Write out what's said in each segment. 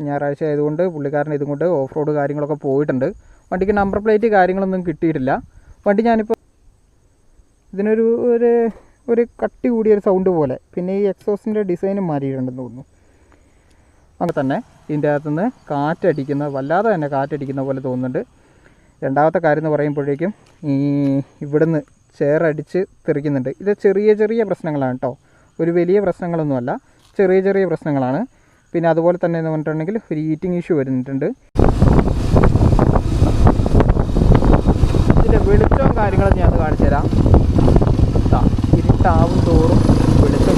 ഞായറാഴ്ച ആയതുകൊണ്ട് പുള്ളിക്കാരൻ ഇതും കൊണ്ട് ഓഫ് റോഡ് കാര്യങ്ങളൊക്കെ പോയിട്ടുണ്ട്. വണ്ടിക്ക് നമ്പർ പ്ലേറ്റ് കാര്യങ്ങളൊന്നും കിട്ടിയിട്ടില്ല. വണ്ടി ഞാനിപ്പോൾ ഇതിനൊരു ഒരു കട്ടി കൂടിയൊരു സൗണ്ട് പോലെ, പിന്നെ ഈ എക്സോസിൻ്റെ ഡിസൈനും മാറിയിട്ടുണ്ടെന്ന് തോന്നുന്നു. അങ്ങനെ തന്നെ ഇതിൻ്റെ അകത്തുനിന്ന് കാറ്റടിക്കുന്ന, വല്ലാതെ തന്നെ കാറ്റടിക്കുന്ന പോലെ തോന്നുന്നുണ്ട്. രണ്ടാമത്തെ കാര്യം എന്ന് പറയുമ്പോഴേക്കും ഈ ഇവിടുന്ന് ചേറടിച്ച് തെറിക്കുന്നുണ്ട്. ഇത് ചെറിയ ചെറിയ പ്രശ്നങ്ങളാണ് കേട്ടോ, ഒരു വലിയ പ്രശ്നങ്ങളൊന്നുമല്ല, ചെറിയ ചെറിയ പ്രശ്നങ്ങളാണ്. പിന്നെ അതുപോലെ തന്നെ എന്ന് പറഞ്ഞിട്ടുണ്ടെങ്കിൽ ഒരു ഹീറ്റിംഗ് ഇഷ്യൂ വരുന്നിട്ടുണ്ട്. ഇതിൻ്റെ വെളിച്ചവും കാര്യങ്ങളും ഞാൻ കാണിച്ചു തരാം. ഇരുട്ടാവും തോറും വെളിച്ചം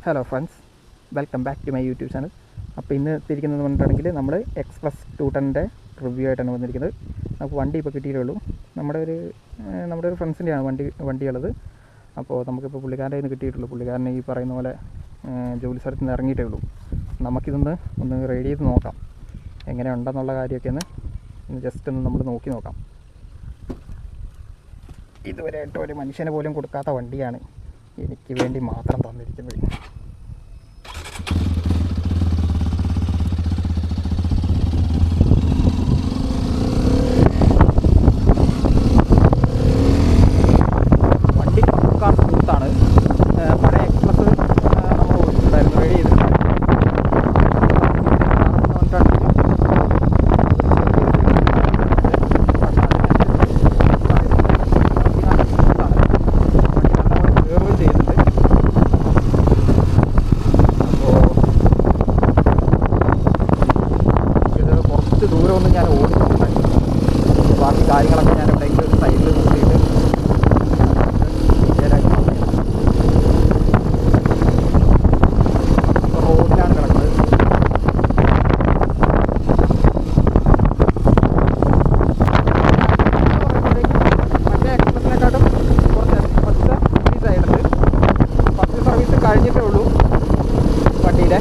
hello friends, welcome back to my YouTube channel. അപ്പോൾ ഇന്ന് എത്തിയിരിക്കുന്നത് പറഞ്ഞിട്ടുണ്ടെങ്കിൽ നമ്മൾ എക്സ്പ്രസ് 210 റിവ്യൂ ആയിട്ടാണ് വന്നിരിക്കുന്നത്. നമുക്ക് വണ്ടി ഇപ്പോൾ കിട്ടിയിട്ടുള്ളൂ. നമ്മുടെ ഒരു ഫ്രണ്ട്സിൻ്റെയാണ് വണ്ടിയുള്ളത്. അപ്പോൾ നമുക്കിപ്പോൾ പുള്ളിക്കാരൻ്റെ കയ്യിൽ നിന്ന് കിട്ടിയിട്ടുള്ളൂ. പുള്ളിക്കാരനെ ഈ പറയുന്ന പോലെ ജോലി സ്ഥലത്ത് നിന്ന് ഇറങ്ങിയിട്ടേ ഉള്ളൂ. നമുക്കിതൊന്ന് റൈഡ് ചെയ്ത് നോക്കാം, എങ്ങനെ ഉണ്ടെന്നുള്ള കാര്യമൊക്കെ ഒന്ന് ജസ്റ്റ് ഒന്ന് നമ്മൾ നോക്കി നോക്കാം. ഇതുവരെയായിട്ട് ഒരു മനുഷ്യനെ പോലും കൊടുക്കാത്ത വണ്ടിയാണ് എനിക്ക് വേണ്ടി മാത്രം തന്നിരിക്കുന്നത്. വണ്ടി കൊടുക്കാൻ സ്മൂത്താണ്. പഴയ എക്സ്പ്രസ് നമ്മൾ ഓടിച്ചിട്ടുണ്ടായിരുന്നു, റെഡി ചെയ്തിട്ടുണ്ടായിരുന്നു. ദൂരമൊന്നും ഞാൻ ഓടിച്ചിട്ടുണ്ട്. ബാക്കി കാര്യങ്ങളൊക്കെ ഞാൻ എവിടെയെങ്കിലും ഒരു സൈഡിൽ നോക്കിയിട്ട് റോഡിലാണ് കിടക്കുന്നത്. മറ്റേ എക്സ്പ്രസിനെക്കാട്ടും കുറച്ച് സർവീസായിട്ടുണ്ട്. ഫസ്റ്റ് സർവീസ് കഴിഞ്ഞിട്ടേ ഉള്ളൂ വണ്ടിയുടെ.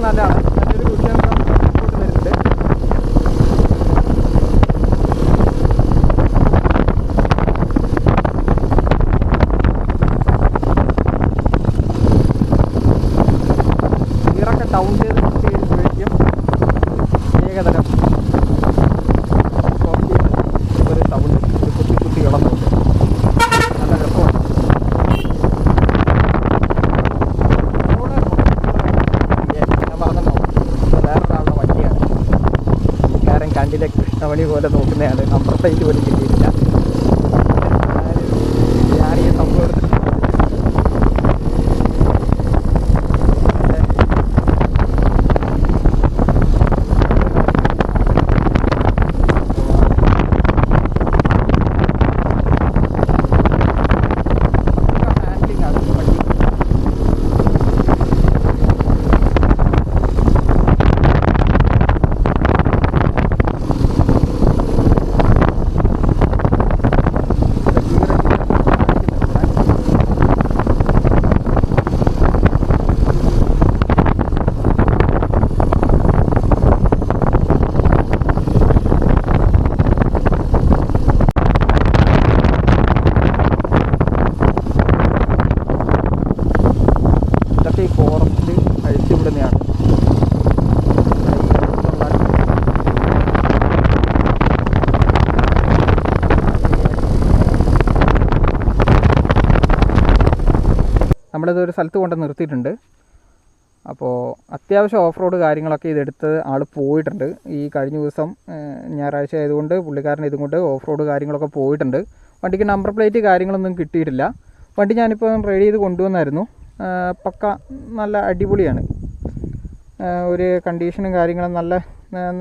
നല്ലതാണ്, നല്ലൊരു കുഷ്യൻ സപ്പോർട്ട് വരുന്നുണ്ട്. ഗിയറൊക്കെ ഡൗൺ ചെയ്ത് കഴിയുമ്പോഴേക്കും ഏകതരം ഒരു സൗണ്ട്, ഒരു കുത്തി ഇളന്നുണ്ട്. നല്ല രസമാണ്. വേറൊരാളുടെ വണ്ടിയാണ്, പുള്ളിക്കാരൻ കണ്ടിലെ കൃഷ്ണമണി പോലെ നോക്കുന്നതാണ്. നമ്പർ പ്ലേറ്റ് പോലും കിട്ടിയിട്ടില്ല. ഞാൻ ഈ സംഭവം എടുത്തിട്ട് ഹാൻഡിലിംഗ് ആണ് വണ്ടി. ഇതൊക്കെ ഈ ഫോറസ്റ്റിൽ അഴിച്ചുവിടുന്നതാണ്. നമ്മളിതൊരു സ്ഥലത്ത് കൊണ്ട് നിർത്തിയിട്ടുണ്ട്. അപ്പോൾ അത്യാവശ്യം ഓഫ് റോഡ് കാര്യങ്ങളൊക്കെ ഇതെടുത്ത് ആൾ പോയിട്ടുണ്ട്. ഈ കഴിഞ്ഞ ദിവസം ഞായറാഴ്ച ആയതുകൊണ്ട് പുള്ളിക്കാരൻ ഇതും കൊണ്ട് ഓഫ് റോഡ് കാര്യങ്ങളൊക്കെ പോയിട്ടുണ്ട്. വണ്ടിക്ക് നമ്പർ പ്ലേറ്റ് കാര്യങ്ങളൊന്നും കിട്ടിയിട്ടില്ല. വണ്ടി ഞാനിപ്പോൾ റെഡി ചെയ്ത് കൊണ്ടുവന്നായിരുന്നു. പക്ക നല്ല അടിപൊളിയാണ്. ഒരു കണ്ടീഷനും കാര്യങ്ങളും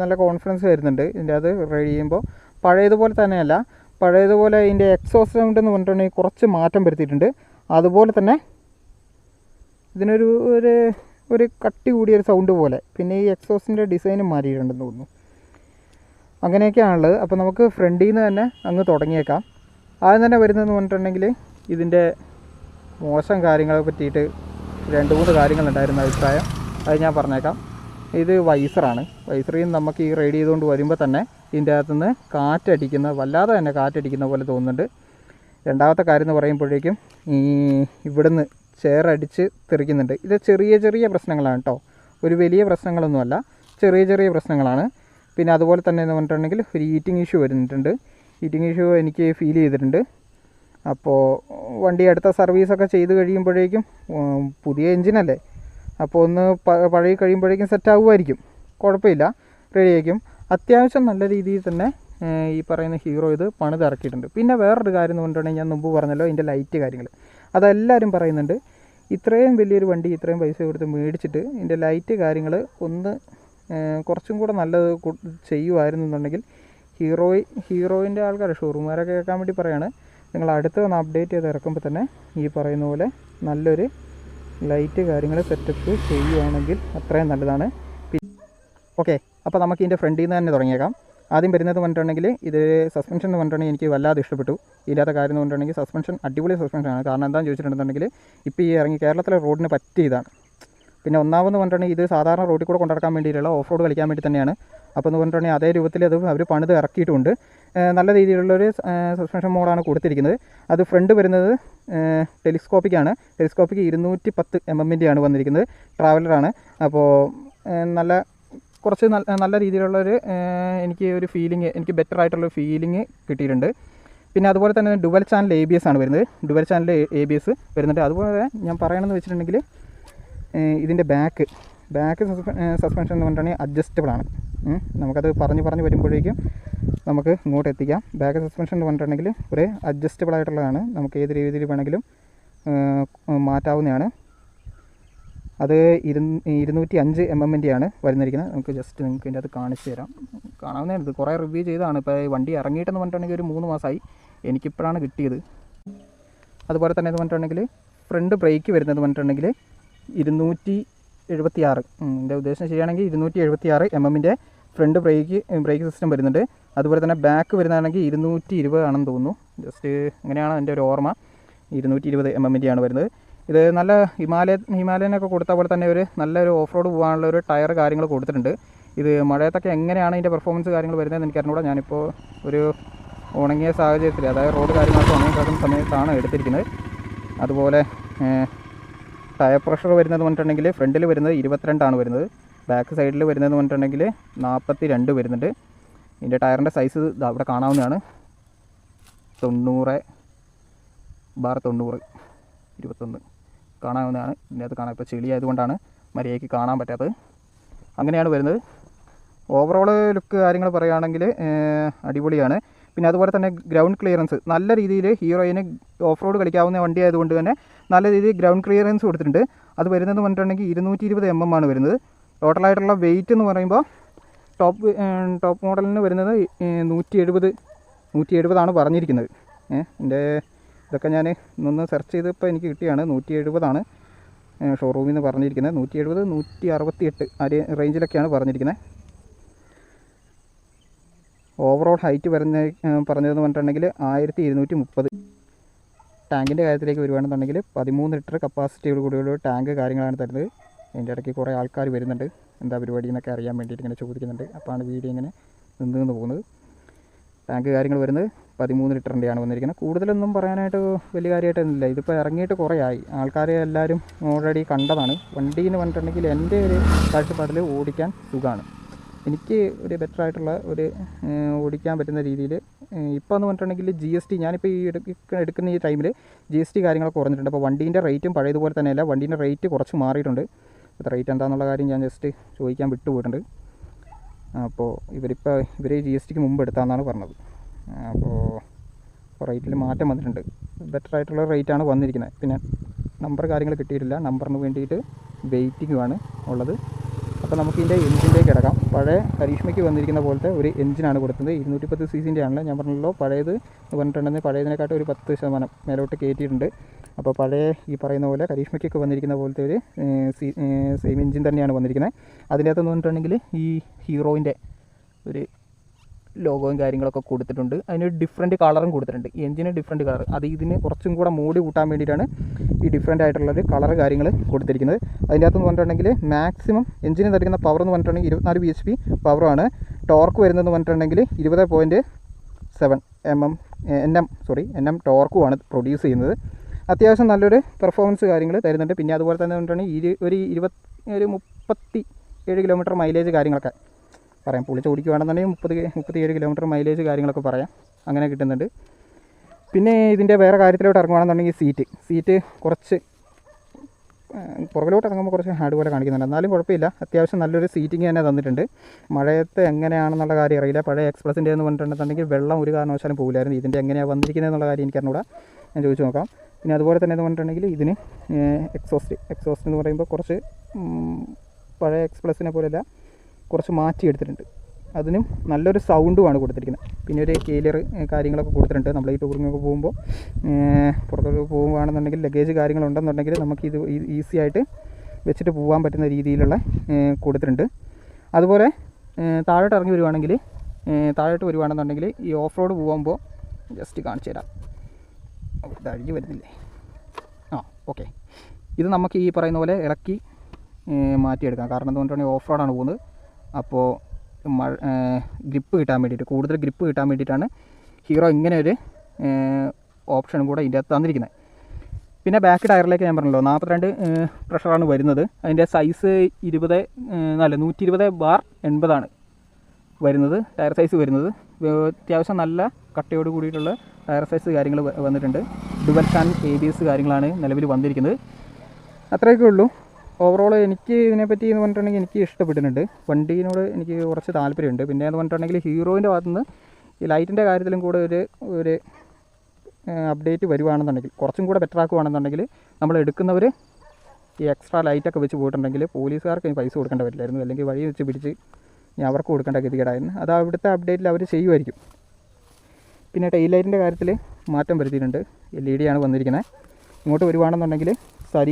നല്ല കോൺഫിഡൻസ് വരുന്നുണ്ട് ഇതിൻ്റെ അത് റൈഡ് ചെയ്യുമ്പോൾ. പഴയതുപോലെ തന്നെയല്ല, പഴയതുപോലെ ഇതിൻ്റെ എക്സോസ്റ്റ് സൗണ്ട് എന്ന് പറഞ്ഞിട്ടുണ്ടെങ്കിൽ കുറച്ച് മാറ്റം വരുത്തിയിട്ടുണ്ട്. അതുപോലെ തന്നെ ഇതിനൊരു ഒരു കട്ടി കൂടിയൊരു സൗണ്ട് പോലെ, പിന്നെ ഈ എക്സോസിൻ്റെ ഡിസൈനും മാറിയിട്ടുണ്ടെന്ന് തോന്നുന്നു. അങ്ങനെയൊക്കെയാണുള്ളത്. അപ്പോൾ നമുക്ക് ഫ്രണ്ടിൽ നിന്ന് തന്നെ അങ്ങ് തുടങ്ങിയേക്കാം. ആദ്യം തന്നെ വരുന്നതെന്ന് പറഞ്ഞിട്ടുണ്ടെങ്കിൽ ഇതിൻ്റെ മോശം കാര്യങ്ങളെ പറ്റിയിട്ട് 2-3 കാര്യങ്ങളുണ്ടായിരുന്ന അഭിപ്രായം, അത് ഞാൻ പറഞ്ഞേക്കാം. ഇത് വൈസറാണ്. വൈസറിൽ നിന്ന് നമുക്ക് ഈ റൈഡ് ചെയ്തുകൊണ്ട് വരുമ്പോൾ തന്നെ ഇതിൻ്റെ അകത്തുനിന്ന് കാറ്റടിക്കുന്ന, വല്ലാതെ തന്നെ കാറ്റടിക്കുന്ന പോലെ തോന്നുന്നുണ്ട്. രണ്ടാമത്തെ കാര്യം എന്ന് പറയുമ്പോഴേക്കും ഇവിടുന്ന് ചേറടിച്ച് തെറിക്കുന്നുണ്ട്. ഇത് ചെറിയ ചെറിയ പ്രശ്നങ്ങളാണ് കേട്ടോ, ഒരു വലിയ പ്രശ്നങ്ങളൊന്നുമല്ല, ചെറിയ ചെറിയ പ്രശ്നങ്ങളാണ്. പിന്നെ അതുപോലെ തന്നെ എന്ന് പറഞ്ഞിട്ടുണ്ടെങ്കിൽ ഒരു ഹീറ്റിംഗ് ഇഷ്യൂ വരുന്നിട്ടുണ്ട്. ഹീറ്റിംഗ് ഇഷ്യൂ എനിക്ക് ഫീൽ ചെയ്തിട്ടുണ്ട്. അപ്പോൾ വണ്ടി അടുത്ത സർവീസൊക്കെ ചെയ്ത് കഴിയുമ്പോഴേക്കും, പുതിയ എൻജിനല്ലേ, അപ്പോൾ ഒന്ന് പഴകി കഴിയുമ്പോഴേക്കും സെറ്റ് ആകുമായിരിക്കും, കുഴപ്പമില്ല, റെഡിയായിരിക്കും. അത്യാവശ്യം നല്ല രീതിയിൽ തന്നെ ഈ പറയുന്ന ഹീറോ ഇത് പണിതിറക്കിയിട്ടുണ്ട്. പിന്നെ വേറൊരു കാര്യം എന്ന് പറഞ്ഞിട്ടുണ്ടെങ്കിൽ, ഞാൻ മുമ്പ് പറഞ്ഞല്ലോ, ഇതിൻ്റെ ലൈറ്റ് കാര്യങ്ങൾ, അതെല്ലാവരും പറയുന്നുണ്ട്. ഇത്രയും വലിയൊരു വണ്ടി ഇത്രയും പൈസ കൊടുത്ത് മേടിച്ചിട്ട് ഇതിൻ്റെ ലൈറ്റ് കാര്യങ്ങൾ ഒന്ന് കുറച്ചും കൂടെ നല്ലത് ചെയ്യുമായിരുന്നു എന്നുണ്ടെങ്കിൽ, ഹീറോയിൻ്റെ ആൾക്കാർ ഷോറൂമുകാരൊക്കെ കേൾക്കാൻ വേണ്ടി പറയാണ്, നിങ്ങൾ അടുത്ത് വന്ന് അപ്ഡേറ്റ് ചെയ്ത് ഇറക്കുമ്പോൾ തന്നെ ഈ പറയുന്ന പോലെ നല്ലൊരു ലൈറ്റ് കാര്യങ്ങൾ സെറ്റപ്പ് ചെയ്യുകയാണെങ്കിൽ അത്രയും നല്ലതാണ്. ഓക്കെ, അപ്പോൾ നമുക്ക് ഇതിൻ്റെ ഫ്രണ്ടിൽ നിന്ന് തന്നെ തുടങ്ങിയേക്കാം. ആദ്യം വരുന്നത് പറഞ്ഞിട്ടുണ്ടെങ്കിൽ ഇത് സസ്പെൻഷൻ എന്ന് പറഞ്ഞിട്ടുണ്ടെങ്കിൽ എനിക്ക് വല്ലാതെ ഇഷ്ടപ്പെട്ടു. ഇതിൻ്റെ കാര്യം എന്ന് പറഞ്ഞിട്ടുണ്ടെങ്കിൽ സസ്പെൻഷൻ അടിപൊളി സസ്പെൻഷനാണ്. കാരണം എന്താണെന്ന് ചോദിച്ചിട്ടുണ്ടെന്നുണ്ടെങ്കിൽ ഇപ്പോൾ ഈ ഇറങ്ങി കേരളത്തിലെ റോഡിന് പറ്റിയതാണ്. പിന്നെ ഒന്നാമെന്ന് പറഞ്ഞിട്ടുണ്ടെങ്കിൽ ഇത് സാധാരണ റോഡിൽ കൂടെ കൊണ്ടുനടക്കാൻ വേണ്ടിയിട്ടുള്ള ഓഫ് റോഡ് കളിക്കാൻ വേണ്ടി തന്നെയാണ്. അപ്പോൾ എന്ന് പറഞ്ഞിട്ടുണ്ടെങ്കിൽ അതേ രൂപത്തിൽ അത് അവർ പണിത് ഇറക്കിയിട്ടുമുണ്ട്. നല്ല രീതിയിലുള്ളൊരു സസ്പെൻഷൻ മോഡാണ് കൊടുത്തിരിക്കുന്നത്. അത് ഫ്രണ്ട് വരുന്നത് ടെലിസ്കോപ്പിക്കാണ്. ടെലിസ്കോപ്പിക്ക് 210 mm വന്നിരിക്കുന്നത്. ട്രാവലറാണ്. അപ്പോൾ കുറച്ച് നല്ല രീതിയിലുള്ളൊരു എനിക്ക് ഒരു ഫീലിംഗ്, എനിക്ക് ബെറ്റർ ആയിട്ടുള്ള ഫീലിംഗ് കിട്ടിയിട്ടുണ്ട്. പിന്നെ അതുപോലെ തന്നെ ഡുവൽ ചാനൽ ABS ആണ് വരുന്നത്. ഡുവൽ ചാനൽ ABS വരുന്നുണ്ട്. അതുപോലെ ഞാൻ പറയണമെന്ന് വെച്ചിട്ടുണ്ടെങ്കിൽ ഇതിൻ്റെ ബാക്ക് സസ്പെൻഷൻ എന്ന് പറഞ്ഞിട്ടുണ്ടെങ്കിൽ അഡ്ജസ്റ്റബിൾ ആണ്. നമുക്കത് പറഞ്ഞ് വരുമ്പോഴേക്കും നമുക്ക് ഇങ്ങോട്ട് എത്തിക്കാം. ബാക്ക് സസ്പെൻഷൻ എന്ന് പറഞ്ഞിട്ടുണ്ടെങ്കിൽ ഒരു അഡ്ജസ്റ്റബിൾ ആയിട്ടുള്ളതാണ്. നമുക്ക് ഏത് രീതിയിൽ വേണമെങ്കിലും മാറ്റാവുന്നതാണ്. അത് 205 mm ആണ് വരുന്നിരിക്കുന്നത്. നമുക്ക് ജസ്റ്റ് നിങ്ങൾക്ക് ഇതിൻ്റെ അത് കാണിച്ചു തരാം. കാണാവുന്നതാണ്. ഇത് കുറേ റിവ്യൂ ചെയ്തതാണ്. ഇപ്പോൾ വണ്ടി ഇറങ്ങിയിട്ടെന്ന് പറഞ്ഞിട്ടുണ്ടെങ്കിൽ ഒരു 3 മാസമായി. എനിക്കിപ്പോഴാണ് കിട്ടിയത്. അതുപോലെ തന്നെ എന്ന് പറഞ്ഞിട്ടുണ്ടെങ്കിൽ ഫ്രണ്ട് ബ്രേക്ക് വരുന്നത് പറഞ്ഞിട്ടുണ്ടെങ്കിൽ 276, എൻ്റെ ഉദ്ദേശം ശരിയാണെങ്കിൽ 276 mm ഫ്രണ്ട് ബ്രേക്ക് സിസ്റ്റം വരുന്നുണ്ട്. അതുപോലെ തന്നെ ബാക്ക് വരുന്നതാണെങ്കിൽ 220 ആണെന്ന് തോന്നുന്നു. ജസ്റ്റ് അങ്ങനെയാണ് എൻ്റെ ഒരു ഓർമ്മ. 220 mm ആണ് വരുന്നത്. ഇത് നല്ല ഹിമാലയനൊക്കെ കൊടുത്ത പോലെ തന്നെ ഒരു നല്ലൊരു ഓഫ് റോഡ് പോകാനുള്ള ഒരു ടയർ കാര്യങ്ങൾ കൊടുത്തിട്ടുണ്ട്. ഇത് മഴയത്തൊക്കെ എങ്ങനെയാണ് ഇതിൻ്റെ പെർഫോമൻസ് കാര്യങ്ങൾ വരുന്നതെന്ന് എനിക്കറിഞ്ഞൂടാ. ഞാനിപ്പോൾ ഒരു ഉണങ്ങിയ സാഹചര്യത്തിൽ, അതായത് റോഡ് കാര്യങ്ങളൊക്കെ ഉണങ്ങി കിടക്കുന്ന സമയത്താണ് എടുത്തിരിക്കുന്നത്. അതുപോലെ ടയർ പ്രഷർ വരുന്നത് പറഞ്ഞിട്ടുണ്ടെങ്കിൽ ഫ്രണ്ടിൽ വരുന്നത് 22 ആണ് വരുന്നത്. ബാക്ക് സൈഡിൽ വരുന്നത് പറഞ്ഞിട്ടുണ്ടെങ്കിൽ 42 വരുന്നുണ്ട്. ഇതിൻ്റെ ടയറിൻ്റെ സൈസ് അവിടെ കാണാവുന്നതാണ്. 90/90 21 കാണാവുന്നതാണ്. ഇതിനകത്ത് കാണാം. ഇപ്പോൾ ചെളി ആയതുകൊണ്ടാണ് മര്യാദയ്ക്ക് കാണാൻ പറ്റാത്തത്. അങ്ങനെയാണ് വരുന്നത്. ഓവറോൾ ലുക്ക് കാര്യങ്ങൾ പറയുകയാണെങ്കിൽ അടിപൊളിയാണ്. പിന്നെ അതുപോലെ തന്നെ ഗ്രൗണ്ട് ക്ലിയറൻസ് നല്ല രീതിയിൽ ഹീറോയിന് ഓഫ് റോഡ് കളിക്കാവുന്ന വണ്ടി ആയതുകൊണ്ട് തന്നെ നല്ല രീതിയിൽ ഗ്രൗണ്ട് ക്ലിയറൻസ് കൊടുത്തിട്ടുണ്ട്. അത് വരുന്നത് പറഞ്ഞിട്ടുണ്ടെങ്കിൽ 220 mm ആണ് വരുന്നത്. ടോട്ടലായിട്ടുള്ള വെയിറ്റ് എന്ന് പറയുമ്പോൾ ടോപ്പ് മോഡലിന് വരുന്നത് 170 ആണ് പറഞ്ഞിരിക്കുന്നത്. എൻ്റെ ഇതൊക്കെ ഞാൻ ഒന്ന് സെർച്ച് ചെയ്തപ്പോൾ എനിക്ക് കിട്ടിയാണ്. 170 ആണ് ഷോറൂമിൽ നിന്ന് പറഞ്ഞിരിക്കുന്നത്. 170, 168 ആ റേഞ്ചിലൊക്കെയാണ് പറഞ്ഞിരിക്കുന്നത്. ഓവറോൾ ഹൈറ്റ് പറഞ്ഞതെന്ന് പറഞ്ഞിട്ടുണ്ടെങ്കിൽ 1230. ടാങ്കിൻ്റെ കാര്യത്തിലേക്ക് വരുവാണെന്നുണ്ടെങ്കിൽ 13 ലിറ്റർ കപ്പാസിറ്റിയോട് കൂടിയുള്ള ടാങ്ക് കാര്യങ്ങളാണ് തരുന്നത്. അതിൻ്റെ ഇടയ്ക്ക് കുറേ ആൾക്കാർ വരുന്നുണ്ട്, എന്താ പരിപാടി എന്നൊക്കെ അറിയാൻ വേണ്ടിയിട്ട് ഇങ്ങനെ ചോദിക്കുന്നുണ്ട്. അപ്പോഴാണ് വീഡിയോ ഇങ്ങനെ നിന്ന് പോകുന്നത്. ടാങ്ക് കാര്യങ്ങൾ വരുന്നത് 13 ലിറ്ററിൻ്റെയാണ് വന്നിരിക്കുന്നത്. കൂടുതലൊന്നും പറയാനായിട്ട് വലിയ കാര്യമായിട്ടൊന്നുമില്ല. ഇതിപ്പോൾ ഇറങ്ങിയിട്ട് കുറേ ആയി. ആൾക്കാരെ എല്ലാവരും ഓൾറെഡി കണ്ടതാണ്. വണ്ടീന്ന് പറഞ്ഞിട്ടുണ്ടെങ്കിൽ എൻ്റെ ഒരു കാഴ്ചപ്പാടിൽ ഓടിക്കാൻ സുഖമാണ്. എനിക്ക് ഒരു ബെറ്റർ ആയിട്ടുള്ള ഒരു ഓടിക്കാൻ പറ്റുന്ന രീതിയിൽ ഇപ്പോൾ എന്ന് പറഞ്ഞിട്ടുണ്ടെങ്കിൽ GST ഞാനിപ്പോൾ ഈ എടുക്കുന്ന ഈ ടൈമിൽ GST കാര്യങ്ങളൊക്കെ കുറഞ്ഞിട്ടുണ്ട്. അപ്പോൾ വണ്ടീൻ്റെ റേറ്റും പഴയതുപോലെ തന്നെയല്ല, വണ്ടീൻ്റെ റേറ്റ് കുറച്ച് മാറിയിട്ടുണ്ട്. അപ്പോൾ റേറ്റ് എന്താണെന്നുള്ള കാര്യം ഞാൻ ജസ്റ്റ് ചോദിക്കാൻ വിട്ടുപോയിട്ടുണ്ട്. അപ്പോൾ ഇവർ GSTക്ക് മുമ്പ് എടുത്താമെന്നാണ് പറഞ്ഞത്. അപ്പോൾ റേറ്റിൽ മാറ്റം വന്നിട്ടുണ്ട്. ബെറ്റർ ആയിട്ടുള്ള റേറ്റാണ് വന്നിരിക്കുന്നത്. പിന്നെ നമ്പർ കാര്യങ്ങൾ കിട്ടിയിട്ടില്ല. നമ്പറിന് വേണ്ടിയിട്ട് വെയിറ്റിംഗുമാണ് ഉള്ളത്. അപ്പോൾ നമുക്ക് ഇതിൻ്റെ എഞ്ചിനിലേക്ക് കിടക്കാം. പഴയ കരീഷ്മയ്ക്ക് വന്നിരിക്കുന്ന പോലത്തെ ഒരു എഞ്ചിനാണ് കൊടുത്തത്. 210 cc ആണല്ലോ. ഞാൻ പറഞ്ഞല്ലോ പഴയത് പറഞ്ഞിട്ടുണ്ടെങ്കിൽ പഴയതിനെക്കാട്ടും ഒരു 10% മേലോട്ട് കയറ്റിയിട്ടുണ്ട്. അപ്പോൾ പഴയ ഈ പറയുന്ന പോലെ കരീഷ്മയ്ക്കൊക്കെ വന്നിരിക്കുന്ന പോലത്തെ ഒരു സെയിം എഞ്ചിൻ തന്നെയാണ് വന്നിരിക്കുന്നത്. അതിൻ്റെ അകത്തെന്ന് പറഞ്ഞിട്ടുണ്ടെങ്കിൽ ഈ ഹീറോയിൻ്റെ ഒരു ലോഗോയും കാര്യങ്ങളൊക്കെ കൊടുത്തിട്ടുണ്ട്. അതിനൊരു ഡിഫറെൻറ്റ് കളറും കൊടുത്തിട്ടുണ്ട്. ഈ എഞ്ചിന് ഡിഫറെൻറ്റ് കളർ, അത് ഇതിന് കുറച്ചും കൂടെ മൂടി കൂട്ടാൻ വേണ്ടിയിട്ടാണ് ഈ ഡിഫറെൻ്റ് ആയിട്ടുള്ളൊരു കളർ കാര്യങ്ങൾ കൊടുത്തിരിക്കുന്നത്. അതിൻ്റെ അകത്തെന്ന് പറഞ്ഞിട്ടുണ്ടെങ്കിൽ മാക്സിമം എഞ്ചിന് തരുന്ന പവർ എന്ന് പറഞ്ഞിട്ടുണ്ടെങ്കിൽ 24 bhp പവറാണ്. ടോർക്ക് വരുന്നതെന്ന് പറഞ്ഞിട്ടുണ്ടെങ്കിൽ 20.7 Nm ടോർക്കുമാണ് പ്രൊഡ്യൂസ് ചെയ്യുന്നത്. അത്യാവശ്യം നല്ലൊരു പെർഫോമൻസ് കാര്യങ്ങൾ തരുന്നുണ്ട്. പിന്നെ അതുപോലെ തന്നെ പറഞ്ഞിട്ടുണ്ടെങ്കിൽ ഒരു 37 കിലോമീറ്റർ മൈലേജ് കാര്യങ്ങളൊക്കെ പറയാം. പൊളിച്ച് ഓടിക്കുകയാണെന്നുണ്ടെങ്കിൽ 37 കിലോമീറ്റർ മൈലേജ് കാര്യങ്ങളൊക്കെ പറയാം, അങ്ങനെ കിട്ടുന്നുണ്ട്. പിന്നെ ഇതിൻ്റെ വേറെ കാര്യത്തിലോട്ട് ഇറങ്ങുകയാണെന്നുണ്ടെങ്കിൽ സീറ്റ് കുറച്ച് പുറകിലോട്ട് ഇറങ്ങുമ്പോൾ കുറച്ച് ഹാർഡ് പോലെ കാണിക്കുന്നുണ്ട്. എന്നാലും കുഴപ്പമില്ല, അത്യാവശ്യം നല്ലൊരു സീറ്റിംഗ് തന്നെ തന്നിട്ടുണ്ട്. മഴയത്ത് എങ്ങനെയാണെന്നുള്ള കാര്യം അറിയില്ല. പഴയ എക്സ്പ്രസിൻ്റെ എന്ന് പറഞ്ഞിട്ടുണ്ടെന്നുണ്ടെങ്കിൽ വെള്ളം ഒരു കാരണവശാലും പോകില്ലായിരുന്നു. ഇതിൻ്റെ എങ്ങനെയാണ് വന്നിരിക്കുന്നത് എന്നുള്ള കാര്യം എനിക്കറിഞ്ഞൂടാ, ഞാൻ ചോദിച്ചു നോക്കാം. പിന്നെ അതുപോലെ തന്നെ എന്ന് പറഞ്ഞിട്ടുണ്ടെങ്കിൽ ഇതിന് എക്സോസ്റ്റ് എന്ന് പറയുമ്പോൾ കുറച്ച് പഴയ എക്സ്പ്രസിനെ പോലെയല്ല, കുറച്ച് മാറ്റിയെടുത്തിട്ടുണ്ട്. അതിനും നല്ലൊരു സൗണ്ടുമാണ് കൊടുത്തിരിക്കുന്നത്. പിന്നെ ഒരു കേലിയർ കാര്യങ്ങളൊക്കെ കൊടുത്തിട്ടുണ്ട്. നമ്മൾ ഈ ടൂറിങ്ങൊക്കെ പോകുമ്പോൾ പുറത്തോട്ട് പോകുകയാണെന്നുണ്ടെങ്കിൽ ലഗേജ് കാര്യങ്ങളുണ്ടെന്നുണ്ടെങ്കിൽ നമുക്കിത് ഈസി ആയിട്ട് വെച്ചിട്ട് പോകാൻ പറ്റുന്ന രീതിയിലുള്ള കൊടുത്തിട്ടുണ്ട്. അതുപോലെ താഴോട്ട് ഇറങ്ങി വരുവാണെന്നുണ്ടെങ്കിൽ ഈ ഓഫ് റോഡ് പോകുമ്പോൾ ജസ്റ്റ് കാണിച്ചു തരാം. ഇത് അഴിഞ്ഞ് വരുന്നില്ലേ? ഓക്കെ. ഇത് നമുക്ക് ഈ പറയുന്ന പോലെ ഇളക്കി മാറ്റിയെടുക്കാം. കാരണം എന്തുകൊണ്ടാണെങ്കിൽ ഓഫ് റോഡാണ് പോകുന്നത്. അപ്പോൾ കൂടുതൽ ഗ്രിപ്പ് കിട്ടാൻ വേണ്ടിയിട്ടാണ് ഹീറോ ഇങ്ങനെ ഒരു ഓപ്ഷനും കൂടെ ഇതിൻ്റെ അകത്ത് തന്നിരിക്കുന്നത്. പിന്നെ ബാക്ക് ടയറിലേക്ക് ഞാൻ പറഞ്ഞല്ലോ 42 പ്രഷറാണ് വരുന്നത്. അതിൻ്റെ സൈസ് 120/80 വരുന്നത്, ടയർ സൈസ് വരുന്നത്. അത്യാവശ്യം നല്ല കട്ടയോട് കൂടിയിട്ടുള്ള ടയർ സൈസ് കാര്യങ്ങൾ വന്നിട്ടുണ്ട്. ഡുവൽ ചാനൽ ABS കാര്യങ്ങളാണ് നിലവിൽ വന്നിരിക്കുന്നത്. അത്രയൊക്കെ ഉള്ളൂ. ഓവറോൾ എനിക്ക് ഇതിനെപ്പറ്റി എന്ന് പറഞ്ഞിട്ടുണ്ടെങ്കിൽ എനിക്ക് ഇഷ്ടപ്പെട്ടിട്ടുണ്ട്. വണ്ടീനോട് എനിക്ക് കുറച്ച് താല്പര്യമുണ്ട്. പിന്നെ എന്ന് പറഞ്ഞിട്ടുണ്ടെങ്കിൽ ഹീറോയിൻ്റെ ഭാഗത്തുനിന്ന് ഈ ലൈറ്റിൻ്റെ കാര്യത്തിലും കൂടെ ഒരു അപ്ഡേറ്റ് വരുവാണെന്നുണ്ടെങ്കിൽ, കുറച്ചും കൂടെ ബെറ്റർ ആക്കുകയാണെന്നുണ്ടെങ്കിൽ നമ്മൾ എടുക്കുന്നവർ ഈ എക്സ്ട്രാ ലൈറ്റൊക്കെ വെച്ച് പോയിട്ടുണ്ടെങ്കിൽ പോലീസുകാർക്ക് പൈസ കൊടുക്കേണ്ട വരില്ലായിരുന്നു, അല്ലെങ്കിൽ വഴി വെച്ച് പിടിച്ച് അവർക്ക് കൊടുക്കേണ്ട ഗതികേടായിരുന്നു. അത് അവിടുത്തെ അപ്ഡേറ്റിൽ അവർ ചെയ്യുമായിരിക്കും. പിന്നെ ടെയിൽ ലൈറ്റിൻ്റെ കാര്യത്തിൽ മാറ്റം വരുത്തിയിട്ടുണ്ട്. LED ആണ് വന്നിരിക്കുന്നത്. ഇങ്ങോട്ട് വരുവാണെന്നുണ്ടെങ്കിൽ സാരി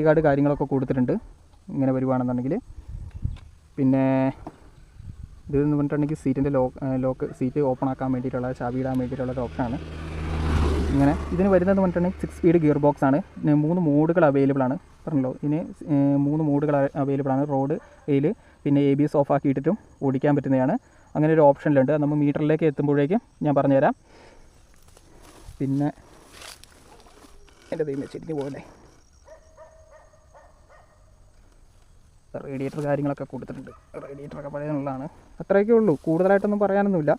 ഗാർഡ് കാര്യങ്ങളൊക്കെ കൊടുത്തിട്ടുണ്ട് ഇങ്ങനെ വരുവാണെന്നുണ്ടെങ്കിൽ. പിന്നെ ഇതെന്ന് പറഞ്ഞിട്ടുണ്ടെങ്കിൽ സീറ്റിൻ്റെ സീറ്റ് ഓപ്പൺ ആക്കാൻ വേണ്ടിയിട്ടുള്ള, ചാവി ഇടാൻ വേണ്ടിയിട്ടുള്ള ഒരു ഓപ്ഷനാണ്. ഇങ്ങനെ ഇതിന് വരുന്നതെന്ന് പറഞ്ഞിട്ടുണ്ടെങ്കിൽ 6 സ്പീഡ് ഗിയർ ബോക്സ് ആണ്. 3 മോഡുകൾ അവൈലബിൾ ആണ്. പറഞ്ഞല്ലോ, ഇതിന് 3 മോഡുകൾ അവൈലബിൾ ആണ്. റോഡ് വെയിൽ, പിന്നെ ABS ഓഫ് ആക്കിയിട്ടിട്ടും ഓടിക്കാൻ പറ്റുന്നതാണ്. അങ്ങനെ ഒരു ഓപ്ഷനിലുണ്ട്. നമ്മൾ മീറ്ററിലേക്ക് എത്തുമ്പോഴേക്കും ഞാൻ പറഞ്ഞുതരാം. പിന്നെ എൻ്റെ ദൈവം ചെരിഞ്ഞ് പോലെ റേഡിയേറ്റർ കാര്യങ്ങളൊക്കെ കൊടുത്തിട്ടുണ്ട്. റേഡിയേറ്ററൊക്കെ പഴയതുള്ളതാണ്. അത്രയൊക്കെ ഉള്ളൂ, കൂടുതലായിട്ടൊന്നും പറയാനൊന്നുമില്ല.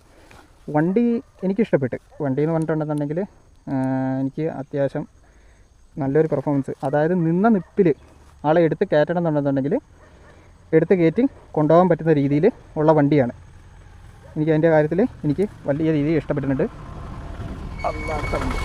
വണ്ടി എനിക്കിഷ്ടപ്പെട്ട്. വണ്ടി എന്ന് പറഞ്ഞിട്ടുണ്ടെന്നുണ്ടെങ്കിൽ എനിക്ക് അത്യാവശ്യം നല്ലൊരു പെർഫോമൻസ്, അതായത് നിന്ന നിപ്പിൽ ആളെ എടുത്ത് കയറ്റണം എന്നുണ്ടെന്നുണ്ടെങ്കിൽ എടുത്ത് കയറ്റി കൊണ്ടുപോകാൻ പറ്റുന്ന രീതിയിൽ ഉള്ള വണ്ടിയാണ്. എനിക്ക് അതിൻ്റെ കാര്യത്തിൽ എനിക്ക് വലിയ രീതിയിൽ ഇഷ്ടപ്പെട്ടിട്ടുണ്ട്. അടുത്ത വണ്ടി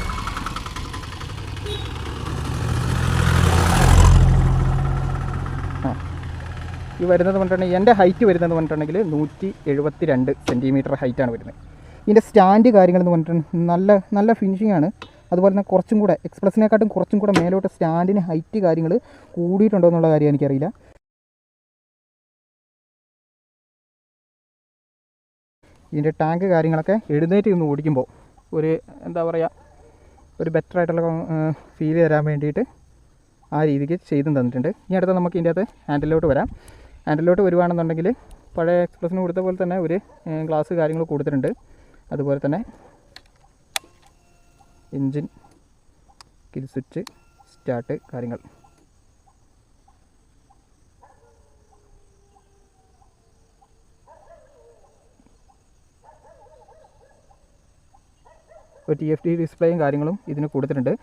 ഈ വരുന്നത് പറഞ്ഞിട്ടുണ്ടെങ്കിൽ എൻ്റെ ഹൈറ്റ് വരുന്നത് പറഞ്ഞിട്ടുണ്ടെങ്കിൽ 172 സെൻറ്റിമീറ്റർ ഹൈറ്റാണ് വരുന്നത്. ഇതിൻ്റെ സ്റ്റാൻഡ് കാര്യങ്ങളെന്ന് പറഞ്ഞിട്ടുണ്ടെങ്കിൽ നല്ല ഫിനിഷിംഗ് ആണ്. അതുപോലെ തന്നെ കുറച്ചും കൂടെ എക്സ്പ്രസിനെക്കാട്ടും കുറച്ചും കൂടെ മേലോട്ട് സ്റ്റാൻഡിന് ഹൈറ്റ് കാര്യങ്ങൾ കൂടിയിട്ടുണ്ടോ എന്നുള്ള കാര്യം എനിക്കറിയില്ല. ഇതിൻ്റെ ടാങ്ക് കാര്യങ്ങളൊക്കെ എഴുന്നേറ്റ് നിന്ന് ഓടിക്കുമ്പോൾ ഒരു ഒരു ബെറ്റർ ആയിട്ടുള്ള ഫീൽ തരാൻ വേണ്ടിയിട്ട് ആ രീതിക്ക് ചെയ്തും തന്നിട്ടുണ്ട്. ഇനി അടുത്ത നമുക്ക് ഇതിൻ്റെ അകത്ത് ഹാൻഡിലോട്ട് വരാം. ഹാൻഡിലോട്ട് വരുവാണെന്നുണ്ടെങ്കിൽ പഴയ എക്സ്പ്രസിന് കൊടുത്ത പോലെ തന്നെ ഒരു ഗ്ലാസ് കാര്യങ്ങൾ കൊടുത്തിട്ടുണ്ട്. അതുപോലെ തന്നെ എൻജിൻ, കിൽ സ്വിച്ച്, സ്റ്റാർട്ട് കാര്യങ്ങൾ. ഒരു TFT ഡിസ്പ്ലേയും കാര്യങ്ങളും ഇതിന് കൊടുത്തിട്ടുണ്ട്.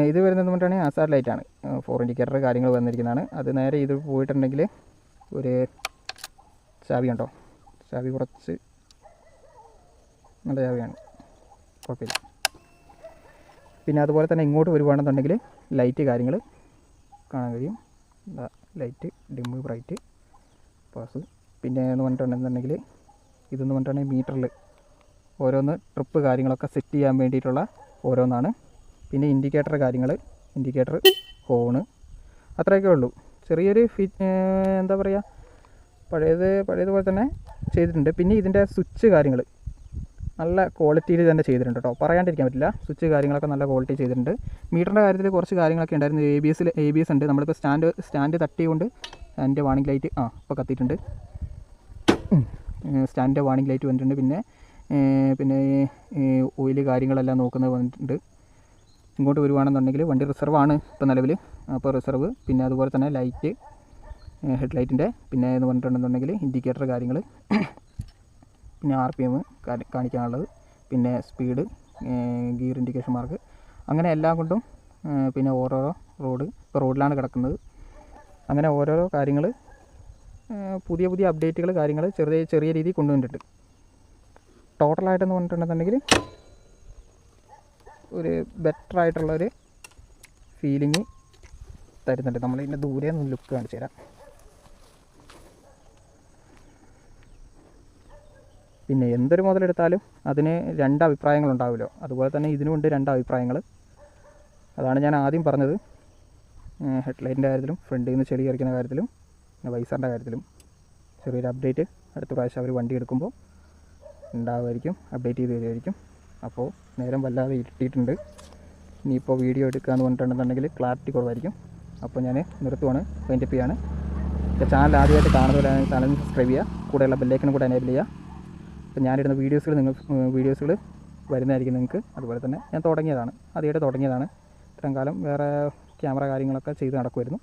ഇത് വരുന്നത് കൊണ്ടാണെങ്കിൽ ആസാർ ലൈറ്റാണ്, 4 ഇൻഡിക്കേറ്റർ കാര്യങ്ങൾ വന്നിരിക്കുന്നതാണ്. അത് നേരെ ഇത് പോയിട്ടുണ്ടെങ്കിൽ ഒരു ചാവി ഉണ്ടോ, ചാവി കുറച്ച് നല്ല ചാവിയാണ്, കുഴപ്പമില്ല. പിന്നെ അതുപോലെ തന്നെ ഇങ്ങോട്ട് വരുവാണെന്നുണ്ടെങ്കിൽ ലൈറ്റ് കാര്യങ്ങൾ കാണാൻ കഴിയും. Light, dim, bright, pass. പിന്നെ എന്ന് പറഞ്ഞിട്ടുണ്ടെന്നുണ്ടെങ്കിൽ ഇതെന്ന് പറഞ്ഞിട്ടുണ്ടെങ്കിൽ മീറ്ററിൽ ഓരോന്ന് ട്രിപ്പ് കാര്യങ്ങളൊക്കെ സെറ്റ് ചെയ്യാൻ വേണ്ടിയിട്ടുള്ള ഓരോന്നാണ്. പിന്നെ ഇൻഡിക്കേറ്റർ കാര്യങ്ങൾ, ഇൻഡിക്കേറ്റർ, ഹോണ്, അത്രയൊക്കെ ഉള്ളൂ. ചെറിയൊരു പഴയതുപോലെ തന്നെ ചെയ്തിട്ടുണ്ട്. പിന്നെ ഇതിൻ്റെ സ്വിച്ച് കാര്യങ്ങൾ നല്ല ക്വാളിറ്റിയിൽ തന്നെ ചെയ്തിട്ടുണ്ട് കേട്ടോ, പറയാണ്ടിരിക്കാൻ പറ്റില്ല. സ്വിച്ച് കാര്യങ്ങളൊക്കെ നല്ല ക്വാളിറ്റി ചെയ്തിട്ടുണ്ട്. മീറ്ററിൻ്റെ കാര്യത്തിൽ കുറച്ച് കാര്യങ്ങളൊക്കെ ഉണ്ടായിരുന്നു. ABS ഉണ്ട്. നമ്മളിപ്പോൾ സ്റ്റാൻഡ് തട്ടിയുകൊണ്ട് സ്റ്റാൻഡിൻ്റെ വാണിംഗ് ലൈറ്റ് ഇപ്പോൾ കത്തിയിട്ടുണ്ട്. സ്റ്റാൻഡിൻ്റെ വാണിംഗ് ലൈറ്റ് വന്നിട്ടുണ്ട്. പിന്നെ ഓയിൽ കാര്യങ്ങളെല്ലാം നോക്കുന്നത് വന്നിട്ടുണ്ട്. ഇങ്ങോട്ട് വരുവാണെന്നുണ്ടെങ്കിൽ വണ്ടി റിസർവാണ് ഇപ്പോൾ നിലവിൽ. അപ്പോൾ റിസർവ്, പിന്നെ അതുപോലെ തന്നെ ലൈറ്റ്, ഹെഡ് ലൈറ്റിൻ്റെ, പിന്നെ എന്ന് പറഞ്ഞിട്ടുണ്ടെന്നുണ്ടെങ്കിൽ ഇൻഡിക്കേറ്റർ കാര്യങ്ങൾ, പിന്നെ RPM കാണിക്കാനുള്ളത്, പിന്നെ സ്പീഡ്, ഗിയർ ഇൻഡിക്കേഷൻ മാർക്ക്, അങ്ങനെ എല്ലാം കൊണ്ടും പിന്നെ ഓരോരോ ഇപ്പോൾ റോഡിലാണ് കിടക്കുന്നത്. അങ്ങനെ ഓരോരോ കാര്യങ്ങൾ, പുതിയ അപ്ഡേറ്റുകൾ കാര്യങ്ങൾ ചെറിയ രീതിയിൽ കൊണ്ടുവന്നിട്ടുണ്ട്. ടോട്ടലായിട്ടെന്ന് പറഞ്ഞിട്ടുണ്ടെന്നുണ്ടെങ്കിൽ ഒരു ബെറ്റർ ആയിട്ടുള്ളൊരു ഫീലിംഗ് തരുന്നുണ്ട്. നമ്മളിതിൻ്റെ ദൂരെ നിന്ന് ലുക്ക് കാണിച്ചു തരാം. പിന്നെ എന്തൊരു മുതലെടുത്താലും അതിന് 2 അഭിപ്രായങ്ങളുണ്ടാവുമല്ലോ, അതുപോലെ തന്നെ ഇതിനുമുണ്ട് 2 അഭിപ്രായങ്ങൾ. അതാണ് ഞാൻ ആദ്യം പറഞ്ഞത്. ഹെഡ്ലൈറ്റിൻ്റെ കാര്യത്തിലും ഫ്രണ്ടിൽ നിന്ന് ചെളി കയറിക്കുന്ന കാര്യത്തിലും പിന്നെ വൈസറിൻ്റെ കാര്യത്തിലും ചെറിയൊരു അപ്ഡേറ്റ് അടുത്ത പ്രാവശ്യം അവർ വണ്ടി എടുക്കുമ്പോൾ ഉണ്ടാവുമായിരിക്കും, അപ്ഡേറ്റ് ചെയ്ത് തരുമായിരിക്കും. അപ്പോൾ നേരം വല്ലാതെ ഇരുട്ടിയിട്ടുണ്ട്. ഇനിയിപ്പോൾ വീഡിയോ എടുക്കുകയെന്ന് പറഞ്ഞിട്ടുണ്ടെന്നുണ്ടെങ്കിൽ ക്ലാരിറ്റി കുറവായിരിക്കും. അപ്പോൾ ഞാൻ നിർത്തുവാണ്, വൈൻഡപ്പ് ചെയ്യാണ്. ഇപ്പോൾ ചാനൽ ആദ്യമായിട്ട് കാണുന്നവരാണെങ്കിൽ ചാനൽ സബ്സ്ക്രൈബ് ചെയ്യുക, കൂടെയുള്ള ബെല്ലൈക്കനും കൂടെ എനേബിൾ ചെയ്യുക. അപ്പോൾ ഞാനിടുന്ന വീഡിയോസുകൾ വരുന്നതായിരിക്കും നിങ്ങൾക്ക്. അതുപോലെ തന്നെ ഞാൻ ആദ്യമായിട്ട് തുടങ്ങിയതാണ്. ഇത്രയും കാലം വേറെ ക്യാമറ കാര്യങ്ങളൊക്കെ ചെയ്ത് നടക്കുമായിരുന്നു,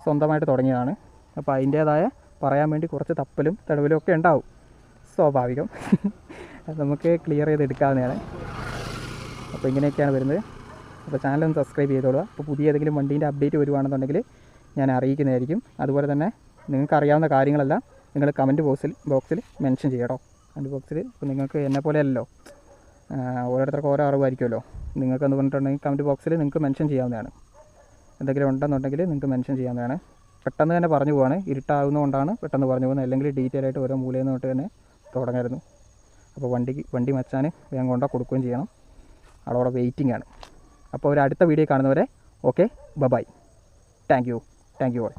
സ്വന്തമായിട്ട് തുടങ്ങിയതാണ്. അപ്പോൾ അതിൻ്റേതായ പറയാൻ വേണ്ടി കുറച്ച് തപ്പലും തടവലും ഒക്കെ ഉണ്ടാവും, സ്വാഭാവികം. അത് നമുക്ക് ക്ലിയർ ചെയ്തെടുക്കാവുന്നതാണ്. അപ്പോൾ ഇങ്ങനെയൊക്കെയാണ് വരുന്നത്. അപ്പോൾ ചാനലൊന്ന് സബ്സ്ക്രൈബ് ചെയ്തോളുക. അപ്പോൾ പുതിയ ഏതെങ്കിലും വണ്ടീൻ്റെ അപ്ഡേറ്റ് വരുവാണെന്നുണ്ടെങ്കിൽ ഞാൻ അറിയിക്കുന്നതായിരിക്കും. അതുപോലെ തന്നെ നിങ്ങൾക്ക് അറിയാവുന്ന കാര്യങ്ങളെല്ലാം നിങ്ങൾ കമൻറ്റ് ബോക്സിൽ മെൻഷൻ ചെയ്യട്ടോ. കമൻറ്റ് ബോക്സിൽ ഇപ്പോൾ നിങ്ങൾക്ക് എന്നെ പോലെ അല്ലല്ലോ, ഓരോരുത്തർക്കും ഓരോ അറിവായിരിക്കുമല്ലോ. നിങ്ങൾക്കെന്ന് പറഞ്ഞിട്ടുണ്ടെങ്കിൽ കമൻറ്റ് ബോക്സിൽ നിങ്ങൾക്ക് മെൻഷൻ ചെയ്യാവുന്നതാണ്. എന്തെങ്കിലും ഉണ്ടെന്നുണ്ടെങ്കിൽ നിങ്ങൾക്ക് മെൻഷൻ ചെയ്യാവുന്നതാണ്. പെട്ടെന്ന് തന്നെ പറഞ്ഞു പോവാണ്, ഇരുട്ടാവുന്നതുകൊണ്ടാണ് പെട്ടെന്ന് പറഞ്ഞു പോകുന്നത്. അല്ലെങ്കിൽ ഡീറ്റെയിൽ ആയിട്ട് ഓരോ മൂലയിൽ നിന്നിട്ട് തന്നെ തുടങ്ങായിരുന്നു. അപ്പോൾ വണ്ടി മച്ചാൻ വേഗം കൊണ്ടാൽ കൊടുക്കുകയും ചെയ്യണം. അവിടെ വെയിറ്റിംഗ് ആണ്. അപ്പോൾ ഒരു അടുത്ത വീഡിയോ കാണുന്നവരെ okay, bye. Thank you all.